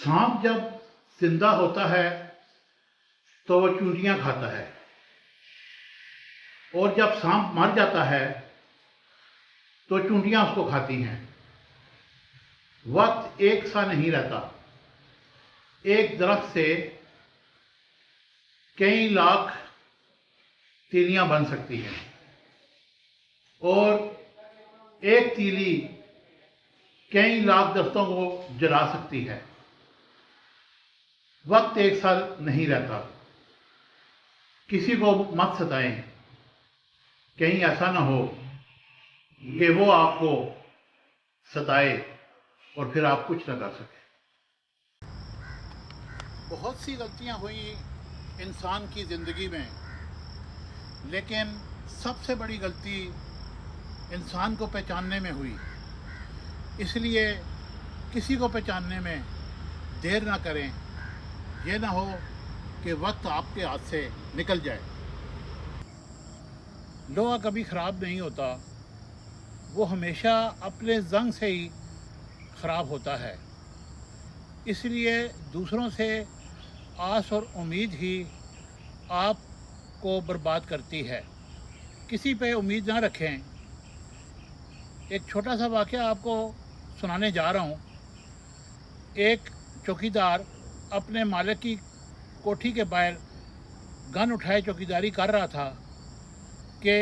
सांप जब जिंदा होता है तो वो चूंटियां खाता है, और जब सांप मर जाता है तो चूंटियां उसको खाती हैं। वक्त एक सा नहीं रहता। एक दरख्त से कई लाख तीलियां बन सकती हैं, और एक तीली कई लाख दरख्तों को जला सकती है। वक्त एक साल नहीं रहता। किसी को मत सताएं, कहीं ऐसा ना हो कि वो आपको सताए और फिर आप कुछ ना कर सकें। बहुत सी गलतियां हुई इंसान की ज़िंदगी में, लेकिन सबसे बड़ी गलती इंसान को पहचानने में हुई। इसलिए किसी को पहचानने में देर ना करें, ये ना हो कि वक्त आपके हाथ से निकल जाए। लोहा कभी ख़राब नहीं होता, वो हमेशा अपने जंग से ही ख़राब होता है। इसलिए दूसरों से आस और उम्मीद ही आपको बर्बाद करती है। किसी पे उम्मीद ना रखें। एक छोटा सा वाक़या आपको सुनाने जा रहा हूँ। एक चौकीदार अपने मालिक की कोठी के बाहर गन उठाए चौकीदारी कर रहा था कि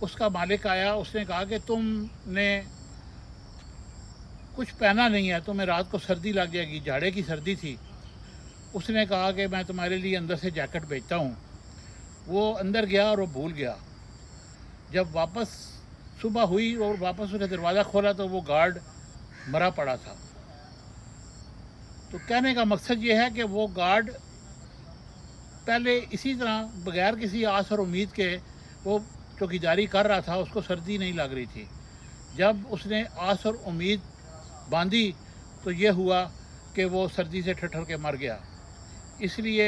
उसका मालिक आया। उसने कहा कि तुमने कुछ पहना नहीं है, तुम्हें रात को सर्दी लग जाएगी। जाड़े की सर्दी थी। उसने कहा कि मैं तुम्हारे लिए अंदर से जैकेट भेजता हूँ। वो अंदर गया और वो भूल गया। जब वापस सुबह हुई और वापस उसने दरवाज़ा खोला तो वो गार्ड मरा पड़ा था। तो कहने का मकसद ये है कि वो गार्ड पहले इसी तरह बगैर किसी आस और उम्मीद के वो चौकीदारी कर रहा था। उसको सर्दी नहीं लग रही थी। जब उसने आस और उम्मीद बांधी तो ये हुआ कि वो सर्दी से ठठर के मर गया। इसलिए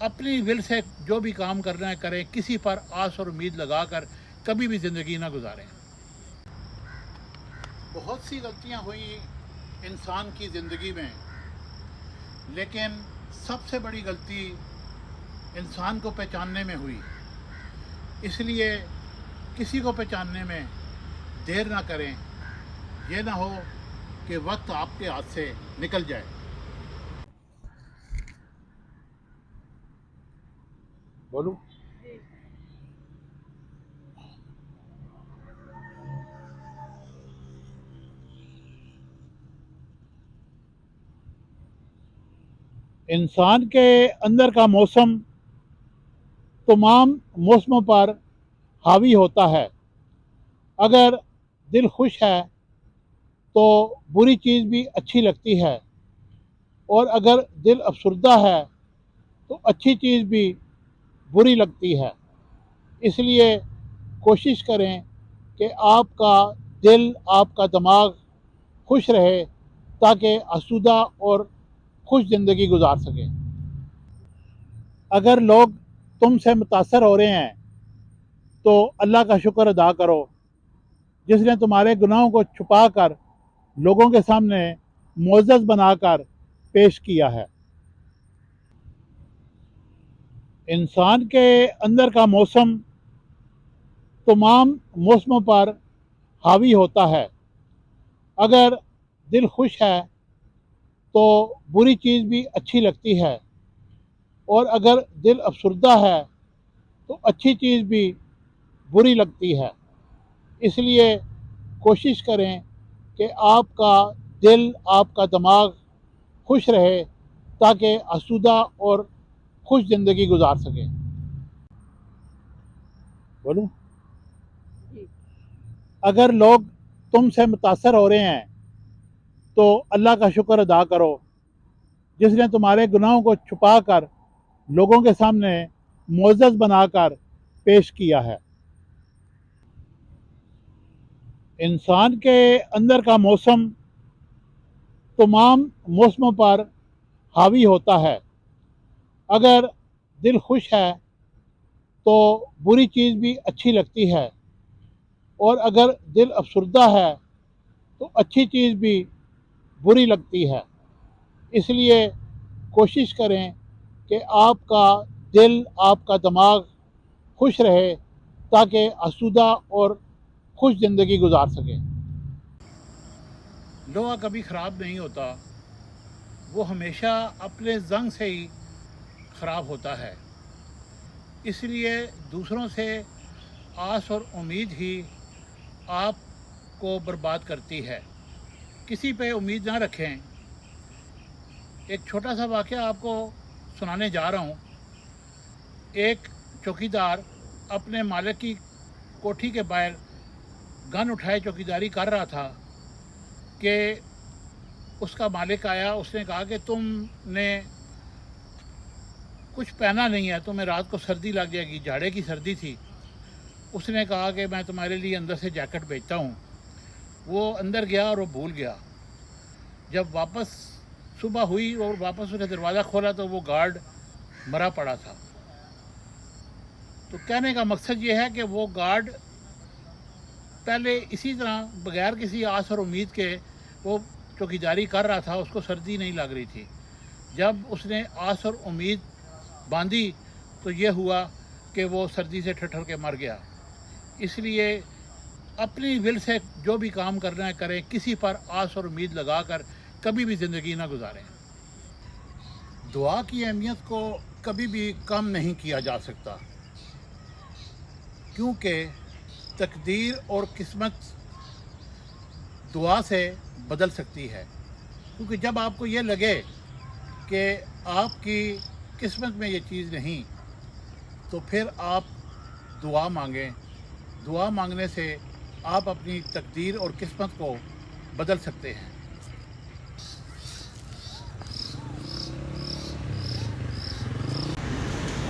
अपनी विल से जो भी काम करना है करें, किसी पर आस और उम्मीद लगाकर कभी भी ज़िंदगी ना गुजारें। बहुत सी गलतियां हुई इंसान की ज़िंदगी में, लेकिन सबसे बड़ी गलती इंसान को पहचानने में हुई। इसलिए किसी को पहचानने में देर ना करें, ये ना हो कि वक्त आपके हाथ से निकल जाए। बोलूं? इंसान के अंदर का मौसम तमाम मौसमों पर हावी होता है। अगर दिल खुश है तो बुरी चीज़ भी अच्छी लगती है, और अगर दिल अफसरदा है तो अच्छी चीज़ भी बुरी लगती है। इसलिए कोशिश करें कि आपका दिल, आपका दिमाग खुश रहे, ताकि आसूदा और खुश ज़िंदगी गुजार सकें। अगर लोग तुमसे मुतासर हो रहे हैं तो अल्लाह का शुक्र अदा करो, जिसने तुम्हारे गुनाहों को छुपा कर लोगों के सामने मोअज़्ज़ज़ बनाकर पेश किया है। इंसान के अंदर का मौसम तमाम मौसमों पर हावी होता है। अगर दिल खुश है तो बुरी चीज़ भी अच्छी लगती है, और अगर दिल अफसरदा है तो अच्छी चीज़ भी बुरी लगती है। इसलिए कोशिश करें कि आपका दिल, आपका दिमाग खुश रहे, ताकि आसूदा और खुश ज़िंदगी गुजार सकें। बोलूं? अगर लोग तुमसे मुतासर हो रहे हैं तो अल्लाह का शुक्र अदा करो, जिसने तुम्हारे गुनाहों को छुपा कर लोगों के सामने मुअज़्ज़ज़ बनाकर पेश किया है। इंसान के अंदर का मौसम तमाम मौसमों पर हावी होता है। अगर दिल खुश है तो बुरी चीज़ भी अच्छी लगती है, और अगर दिल अफसरदा है तो अच्छी चीज़ भी बुरी लगती है। इसलिए कोशिश करें कि आपका दिल, आपका दिमाग खुश रहे ताकि आसूदा और खुश ज़िंदगी गुजार सकें। लोहा कभी ख़राब नहीं होता, वो हमेशा अपने ज़ंग से ही ख़राब होता है। इसलिए दूसरों से आस और उम्मीद ही आपको बर्बाद करती है। किसी पे उम्मीद ना रखें। एक छोटा सा वाक़या आपको सुनाने जा रहा हूँ। एक चौकीदार अपने मालिक की कोठी के बाहर गन उठाए चौकीदारी कर रहा था कि उसका मालिक आया। उसने कहा कि तुमने कुछ पहना नहीं है, तुम्हें रात को सर्दी लग जाएगी। जाड़े की सर्दी थी। उसने कहा कि मैं तुम्हारे लिए अंदर से जैकेट भेजता हूँ। वो अंदर गया और वो भूल गया। जब वापस सुबह हुई और वापस उसने दरवाज़ा खोला तो वो गार्ड मरा पड़ा था। तो कहने का मकसद ये है कि वो गार्ड पहले इसी तरह बगैर किसी आस और उम्मीद के वो चौकीदारी कर रहा था, उसको सर्दी नहीं लग रही थी। जब उसने आस और उम्मीद बांधी तो ये हुआ कि वो सर्दी से ठठर के मर गया। इसलिए अपनी विल से जो भी काम करना है करें, किसी पर आस और उम्मीद लगाकर कभी भी ज़िंदगी ना गुजारें। दुआ की अहमियत को कभी भी कम नहीं किया जा सकता, क्योंकि तकदीर और किस्मत दुआ से बदल सकती है। क्योंकि जब आपको ये लगे कि आपकी किस्मत में ये चीज़ नहीं, तो फिर आप दुआ मांगें। दुआ मांगने से आप अपनी तकदीर और किस्मत को बदल सकते हैं।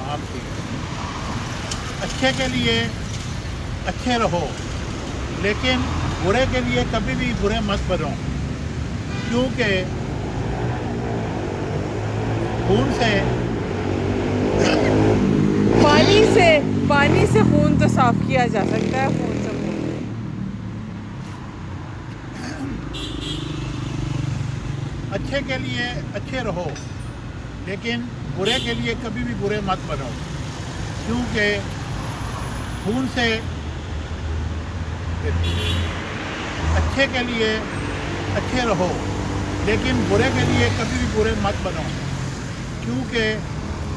आप अच्छे के लिए अच्छे रहो, लेकिन बुरे के लिए कभी भी बुरे मत बनो, क्योंकि खून से पानी से खून तो साफ किया जा सकता है। खून से खून अच्छे के लिए अच्छे रहो, लेकिन बुरे के लिए कभी भी बुरे मत बनो, क्योंकि खून से अच्छे के लिए अच्छे रहो, लेकिन बुरे के लिए कभी भी बुरे मत बनो, क्योंकि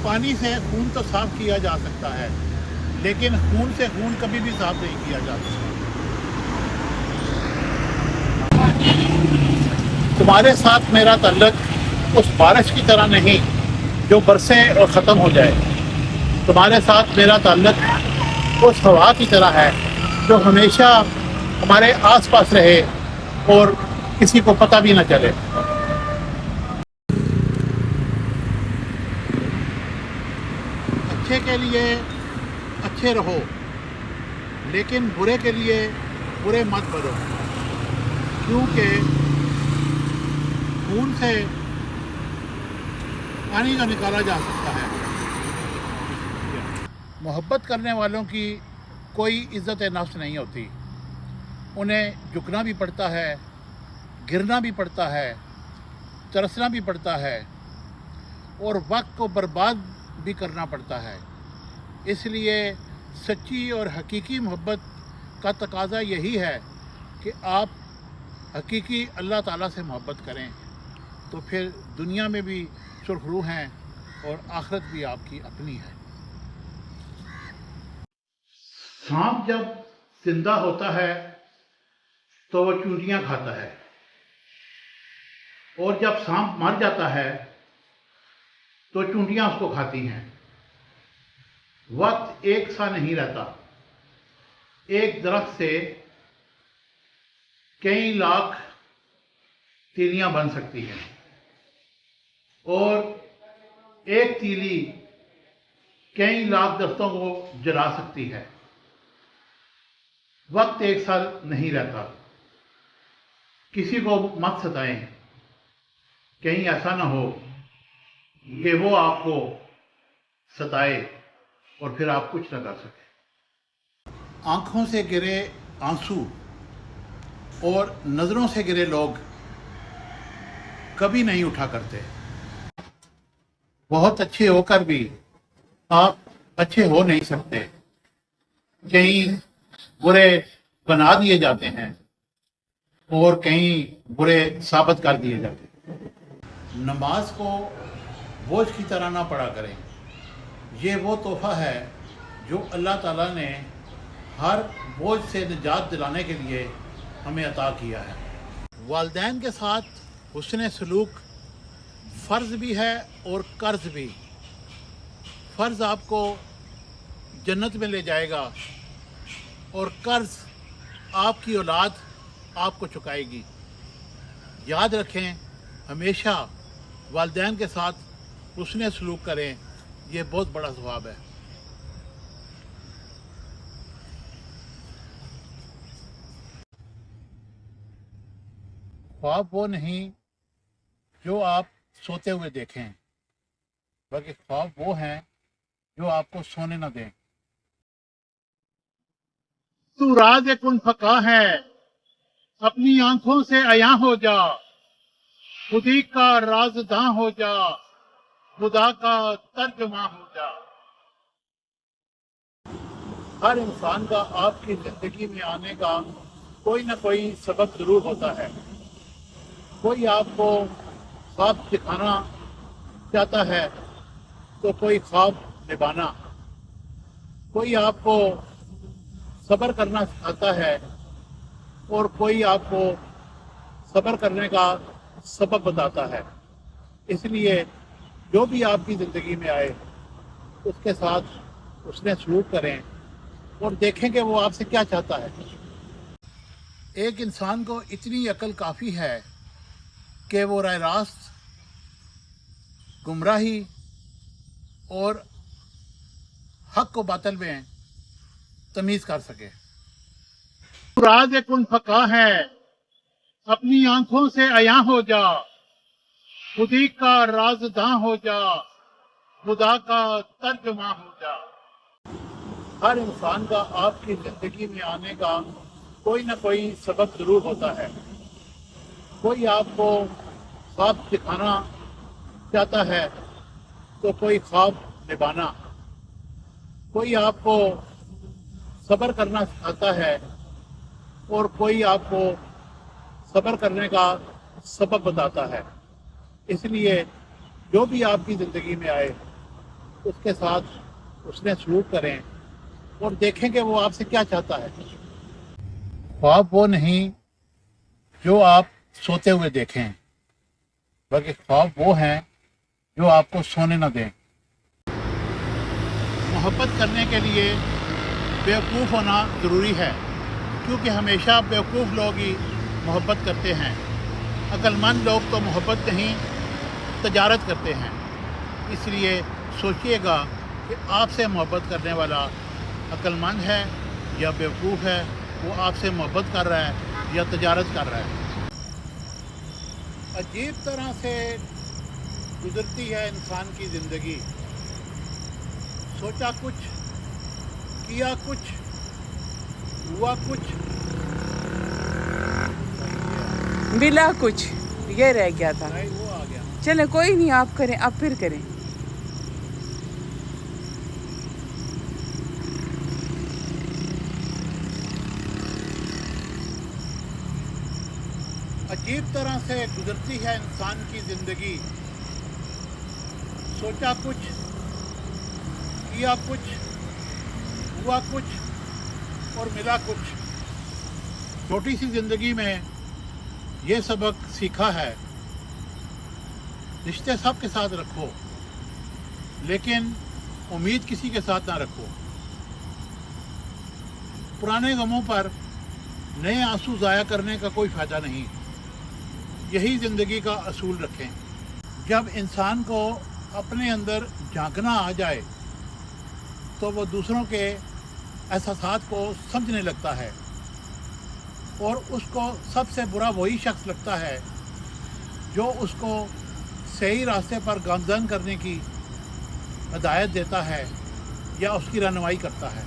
पानी से खून तो साफ़ किया जा सकता है, लेकिन खून से खून कभी भी साफ़ नहीं किया जा सकता। तुम्हारे साथ मेरा ताल्लुक उस बारिश की तरह नहीं जो बरसे और ख़त्म हो जाए। तुम्हारे साथ मेरा ताल्लुक उस हवा की तरह है जो हमेशा हमारे आसपास रहे और किसी को पता भी न चले। अच्छे के लिए अच्छे रहो, लेकिन बुरे के लिए बुरे मत बनो, क्योंकि खून से पानी का निकाला जा सकता है। मोहब्बत करने वालों की कोई इज़्ज़त नफ्स नहीं होती। उन्हें झुकना भी पड़ता है, गिरना भी पड़ता है, तरसना भी पड़ता है और वक्त को बर्बाद भी करना पड़ता है। इसलिए सच्ची और हकीकी मोहब्बत का तकाज़ा यही है कि आप हकीकी अल्लाह ताला से मोहब्बत करें, तो फिर दुनिया में भी सुरखरू हैं और आखिरत भी आपकी अपनी है। सांप जब जिंदा होता है तो वो चूंटियां खाता है, और जब सांप मर जाता है तो चूंटियां उसको खाती हैं। वक्त एक सा नहीं रहता। एक दरख्त से कई लाख तीलियां बन सकती हैं, और एक तीली कई लाख दरख्तों को जला सकती है। वक्त एक साल नहीं रहता। किसी को मत सताएं, कहीं ऐसा ना हो कि वो आपको सताए और फिर आप कुछ ना कर सकें। आंखों से गिरे आंसू और नज़रों से गिरे लोग कभी नहीं उठा करते। बहुत अच्छे होकर भी आप अच्छे हो नहीं सकते, कहीं बुरे बना दिए जाते हैं और कहीं बुरे साबित कर दिए जाते हैं। नमाज को बोझ की तरह ना पढ़ा करें। ये वो तोहफा है जो अल्लाह ताला ने हर बोझ से निजात दिलाने के लिए हमें अता किया है। वालिदैन के साथ हुस्न सलूक फ़र्ज़ भी है और कर्ज़ भी। फ़र्ज़ आपको जन्नत में ले जाएगा और कर्ज़ आपकी औलाद आपको चुकाएगी। याद रखें, हमेशा वालिदैन के साथ हुस्न सलूक करें, ये बहुत बड़ा सवाब है। ख्वाब वो नहीं जो आप सोते हुए देखें, बल्कि ख्वाब वो हैं जो आपको सोने न दें। तू राज कुन फका है, अपनी आंखों से अया हो जा, खुदी का राजदां हो जा, खुदा का तर्जुमा हो जा। हर इंसान का आपकी जिंदगी में आने का कोई ना कोई सबब जरूर होता है। कोई आपको ख्वाब दिखाना चाहता है तो कोई ख्वाब निभाना, कोई आपको सब्र करना सिखाता है और कोई आपको सब्र करने का सबब बताता है। इसलिए जो भी आपकी ज़िंदगी में आए उसके साथ उसने सलूक करें और देखें कि वो आपसे क्या चाहता है। एक इंसान को इतनी अक्ल काफ़ी है कि वो राह रास्त, गुमराही और हक व बातिल में तमीज़ कर सके। राज कुन फका है, अपनी आंखों से अया हो जा, खुदी का राजदां हो जा, खुदा का तर्जुमा हो जा। हर इंसान का आपकी जिंदगी में आने का कोई ना कोई सबब जरूर होता है। कोई आपको ख्वाब दिखाना चाहता है तो कोई ख्वाब निभाना, कोई आपको सब्र करना सिखाता है और कोई आपको सब्र करने का सबब बताता है। इसलिए जो भी आपकी ज़िंदगी में आए उसके साथ उसने सलूक करें और देखें कि वो आपसे क्या चाहता है। ख्वाब वो नहीं जो आप सोते हुए देखें, बल्कि ख्वाब वो हैं जो आपको सोने न दें। मोहब्बत करने के लिए बेवकूफ़ होना ज़रूरी है, क्योंकि हमेशा बेवकूफ़ लोग ही मोहब्बत करते हैं। अक्लमंद लोग तो मोहब्बत नहीं, तजारत करते हैं। इसलिए सोचिएगा कि आपसे मोहब्बत करने वाला अक्लमंद है या बेवकूफ़ है, वो आपसे मोहब्बत कर रहा है या तजारत कर रहा है। अजीब तरह से गुजरती है इंसान की ज़िंदगी। सोचा कुछ, किया कुछ, हुआ कुछ, मिला कुछ, ये रह गया था। नहीं वो आ गया। चले कोई नहीं, आप करें, आप फिर करें। अजीब तरह से गुजरती है इंसान की ज़िंदगी। सोचा कुछ, किया कुछ, हुआ कुछ और मिला कुछ। छोटी सी ज़िंदगी में ये सबक सीखा है, रिश्ते सब के साथ रखो, लेकिन उम्मीद किसी के साथ ना रखो। पुराने गमों पर नए आंसू ज़ाया करने का कोई फ़ायदा नहीं। यही ज़िंदगी का असूल रखें। जब इंसान को अपने अंदर झांकना आ जाए तो वो दूसरों के एहसासात को समझने लगता है, और उसको सबसे बुरा वही शख्स लगता है जो उसको सही रास्ते पर गामजन करने की हिदायत देता है या उसकी रहनुमाई करता है।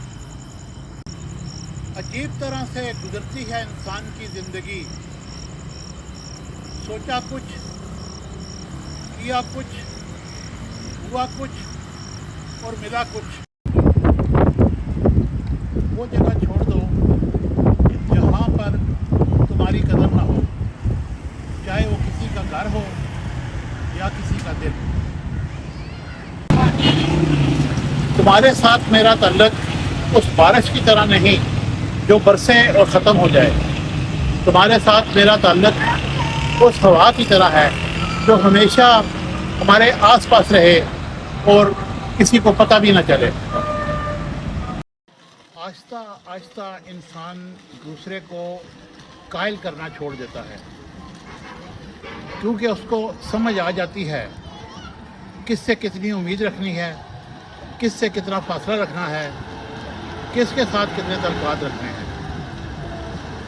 अजीब तरह से गुजरती है इंसान की ज़िंदगी। सोचा कुछ, کیا کچھ، ہوا کچھ اور ملا کچھ۔ وہ جگہ چھوڑ دو جہاں پر تمہاری قدر نہ ہو، چاہے وہ کسی کا گھر ہو یا کسی کا دل۔ تمہارے ساتھ میرا تعلق اس بارش کی طرح نہیں جو برسے اور ختم ہو جائے۔ تمہارے ساتھ میرا تعلق اس ہوا کی طرح ہے جو ہمیشہ ہمارے آس پاس رہے اور کسی کو پتہ بھی نہ چلے۔ آہستہ آہستہ انسان دوسرے کو قائل کرنا چھوڑ دیتا ہے، کیونکہ اس کو سمجھ آ جاتی ہے کس سے کتنی امید رکھنی ہے، کس سے کتنا فاصلہ رکھنا ہے، کس کے ساتھ کتنے تعلقات رکھنے ہیں،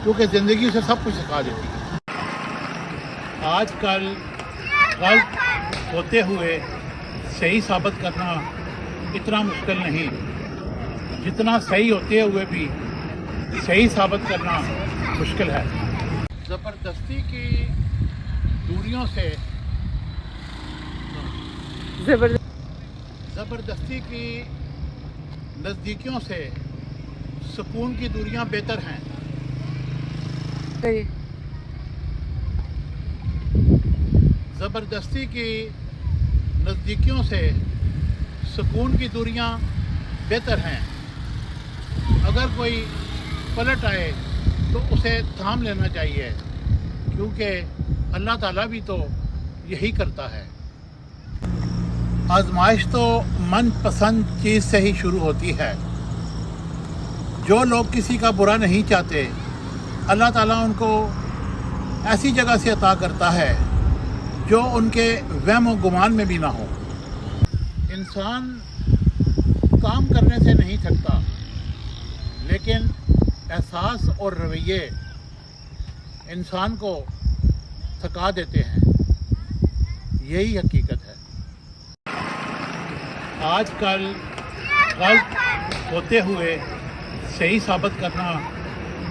کیونکہ زندگی سے سب کچھ سکھا دیتی ہے۔ آج کل غلط ہوتے ہوئے صحیح ثابت کرنا اتنا مشکل نہیں جتنا صحیح ہوتے ہوئے بھی صحیح ثابت کرنا مشکل ہے۔ زبردستی کی دوریوں سے زبردستی کی نزدیکیوں سے سکون کی دوریاں بہتر ہیں۔ زبردستی کی نزدیکیوں سے سکون کی دوریاں بہتر ہیں۔ اگر کوئی پلٹ آئے تو اسے تھام لینا چاہیے، کیونکہ اللہ تعالیٰ بھی تو یہی کرتا ہے۔ آزمائش تو من پسند چیز سے ہی شروع ہوتی ہے۔ جو لوگ کسی کا برا نہیں چاہتے، اللہ تعالیٰ ان کو ایسی جگہ سے عطا کرتا ہے جو ان کے وہم و گمان میں بھی نہ ہو۔ انسان کام کرنے سے نہیں تھکتا، لیکن احساس اور رویے انسان کو تھکا دیتے ہیں، یہی حقیقت ہے۔ آج کل غلط ہوتے ہوئے صحیح ثابت کرنا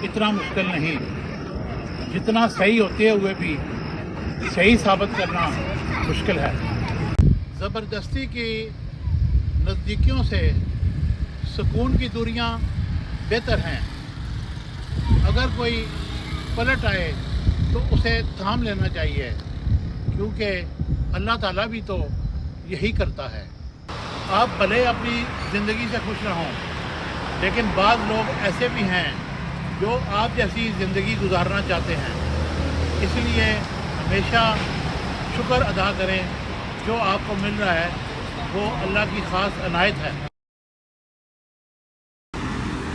اتنا مشکل نہیں جتنا صحیح ہوتے ہوئے بھی صحیح ثابت کرنا مشکل ہے۔ زبردستی کی نزدیکیوں سے سکون کی دوریاں بہتر ہیں۔ اگر کوئی پلٹ آئے تو اسے تھام لینا چاہیے، کیونکہ اللہ تعالیٰ بھی تو یہی کرتا ہے۔ آپ بھلے اپنی زندگی سے خوش نہ ہوں، لیکن بعض لوگ ایسے بھی ہیں جو آپ جیسی زندگی گزارنا چاہتے ہیں۔ اس لیے ہمیشہ شکر ادا کریں، جو آپ کو مل رہا ہے وہ اللہ کی خاص عنایت ہے۔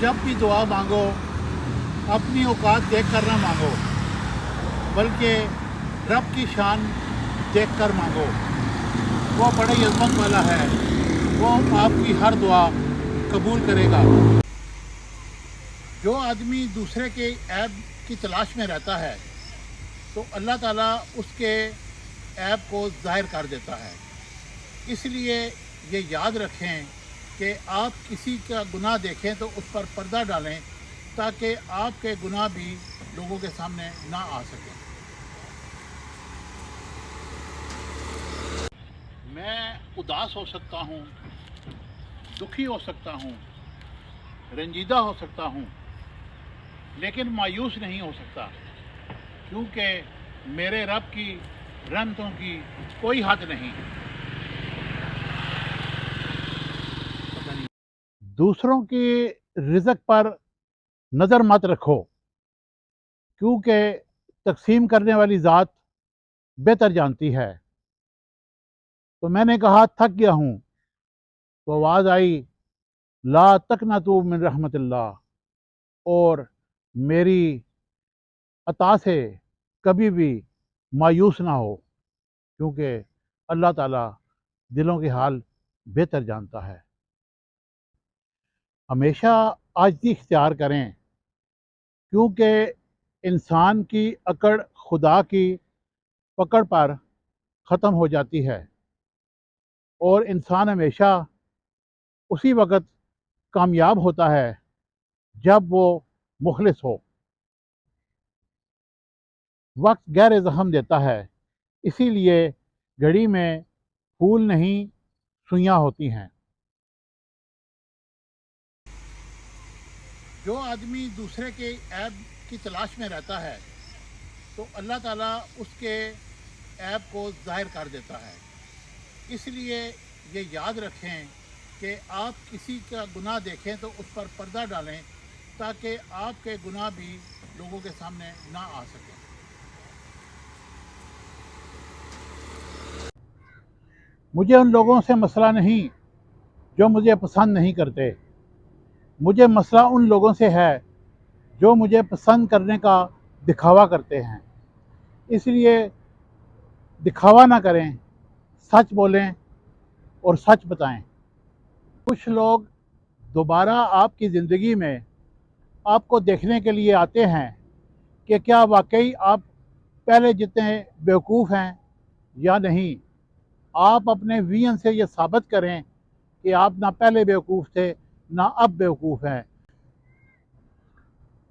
جب بھی دعا مانگو اپنی اوقات دیکھ کر نہ مانگو، بلکہ رب کی شان دیکھ کر مانگو۔ وہ بڑے عظمت والا ہے، وہ آپ کی ہر دعا قبول کرے گا۔ جو آدمی دوسرے کے عیب کی تلاش میں رہتا ہے تو اللہ تعالیٰ اس کے عیب کو ظاہر کر دیتا ہے۔ اس لیے یہ یاد رکھیں کہ آپ کسی کا گناہ دیکھیں تو اس پر پردہ ڈالیں، تاکہ آپ کے گناہ بھی لوگوں کے سامنے نہ آ سکیں۔ میں اداس ہو سکتا ہوں، دکھی ہو سکتا ہوں، رنجیدہ ہو سکتا ہوں، لیکن مایوس نہیں ہو سکتا، کیونکہ میرے رب کی رحمتوں کی کوئی حد نہیں۔ دوسروں کی رزق پر نظر مت رکھو، کیونکہ تقسیم کرنے والی ذات بہتر جانتی ہے۔ تو میں نے کہا تھک گیا ہوں، تو آواز آئی لا تقنطوا من رحمت اللہ، اور میری عطا سے کبھی بھی مایوس نہ ہو، کیونکہ اللہ تعالیٰ دلوں کے حال بہتر جانتا ہے۔ ہمیشہ عاجزی اختیار کریں، کیونکہ انسان کی اکڑ خدا کی پکڑ پر ختم ہو جاتی ہے، اور انسان ہمیشہ اسی وقت کامیاب ہوتا ہے جب وہ مخلص ہو۔ وقت گہرے زخم دیتا ہے، اسی لیے گھڑی میں پھول نہیں سوئیاں ہوتی ہیں۔ جو آدمی دوسرے کے عیب کی تلاش میں رہتا ہے تو اللہ تعالیٰ اس کے عیب کو ظاہر کر دیتا ہے۔ اس لیے یہ یاد رکھیں کہ آپ کسی کا گناہ دیکھیں تو اس پر پردہ ڈالیں تاکہ آپ کے گناہ بھی لوگوں کے سامنے نہ آ سکیں۔ مجھے ان لوگوں سے مسئلہ نہیں جو مجھے پسند نہیں کرتے، مجھے مسئلہ ان لوگوں سے ہے جو مجھے پسند کرنے کا دکھاوا کرتے ہیں۔ اس لیے دکھاوا نہ کریں، سچ بولیں اور سچ بتائیں۔ کچھ لوگ دوبارہ آپ کی زندگی میں آپ کو دیکھنے کے لیے آتے ہیں کہ کیا واقعی آپ پہلے جتنے بیوقوف ہیں یا نہیں۔ آپ اپنے وین سے یہ ثابت کریں کہ آپ نہ پہلے بیوقوف تھے نہ اب بیوقوف ہیں۔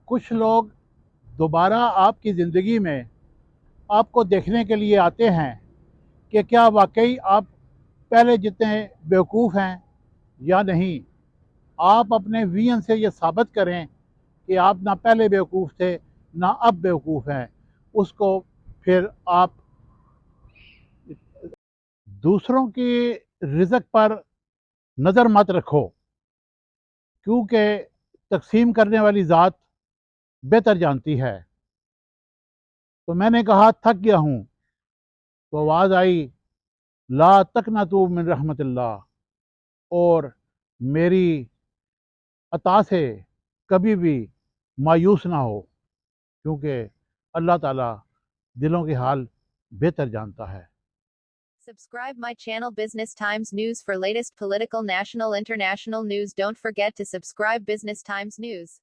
کچھ لوگ دوبارہ آپ کی زندگی میں آپ کو دیکھنے کے لیے آتے ہیں کہ کیا واقعی آپ پہلے جتنے بیوقوف ہیں یا نہیں۔ آپ اپنے وین سے یہ ثابت کریں کہ آپ نہ پہلے بیوقوف تھے نہ اب بیوقوف ہیں۔ اس کو پھر آپ دوسروں کی رزق پر نظر مت رکھو، کیونکہ تقسیم کرنے والی ذات بہتر جانتی ہے۔ تو میں نے کہا تھک گیا ہوں، تو آواز آئی لا تقنطوا من رحمت اللہ، اور میری عطا سے کبھی بھی مایوس نہ ہو، کیونکہ اللہ تعالیٰ دلوں کے حال بہتر جانتا ہے۔ Subscribe my channel Business Times News for latest political, national, international news. Don't forget to subscribe Business Times News.